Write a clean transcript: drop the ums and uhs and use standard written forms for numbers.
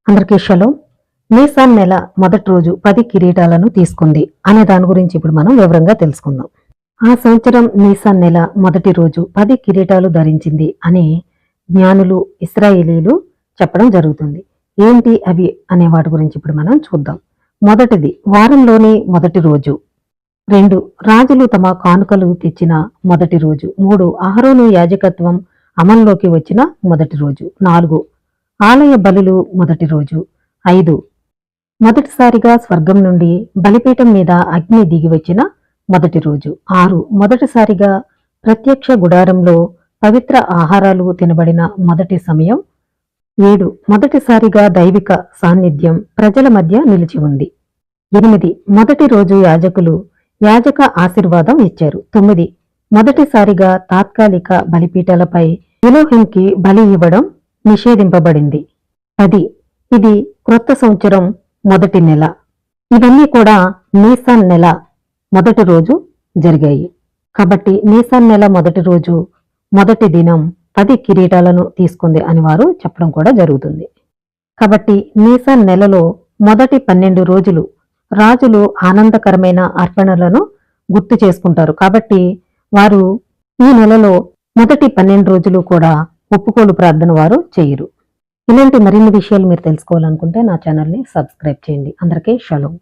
అందరికీ షలోం. నీసాన్ నెల మొదటి రోజు 10 కిరీటాలను తీసుకుంది అనే దాని గురించి ఇప్పుడు మనం వివరంగా తెలుసుకుందాం. ఆ సంవత్సరం నీసాన్ నెల మొదటి రోజు 10 కిరీటాలు ధరించింది అని జ్ఞానులు ఇశ్రాయేలీలు చెప్పడం జరుగుతుంది. ఏంటి అవి అనే వాటి గురించి ఇప్పుడు మనం చూద్దాం. మొదటిది వారంలోని మొదటి రోజు. 2 రాజులు తమ కానుకలు తెచ్చిన మొదటి రోజు. 3 అహరోను యాజకత్వం అమల్లోకి వచ్చిన మొదటి రోజు. 4 ఆలయ బలులు మొదటి రోజు. 5 మొదటిసారిగా స్వర్గం నుండి బలిపీఠం మీద అగ్ని దిగి వచ్చిన మొదటి రోజు. 6 మొదటిసారిగా ప్రత్యక్ష గుడారంలో పవిత్ర ఆహారాలు తినబడిన మొదటి సమయం. 7 మొదటిసారిగా దైవిక సాన్నిధ్యం ప్రజల మధ్య నిలిచి ఉంది. 8 మొదటి రోజు యాజకులు యాజక ఆశీర్వాదం ఇచ్చారు. 9 మొదటిసారిగా తాత్కాలిక బలిపీఠాలపై ఎలోహింకి బలి ఇవ్వడం నిషేధింపబడింది. 10 ఇది క్రొత్త సంవత్సరం మొదటి నెల. ఇవన్నీ కూడా నీసాన్ నెల మొదటి రోజు జరిగాయి. కాబట్టి నీసాన్ నెల మొదటి రోజు మొదటి దినం 10 కిరీటాలను తీసుకుంది అని వారు చెప్పడం కూడా జరుగుతుంది. కాబట్టి నీసాన్ నెలలో మొదటి 12 రోజులు రాజులు ఆనందకరమైన అర్పణలను గుర్తు చేసుకుంటారు. కాబట్టి వారు ఈ నెలలో మొదటి 12 రోజులు కూడా ఒప్పుకోలు ప్రార్థన వారు చేయరు. ఇలాంటి మరిన్ని విషయాలు మీరు తెలుసుకోవాలనుకుంటే నా ఛానల్ని సబ్స్క్రైబ్ చేయండి. అందరికీ షలోం.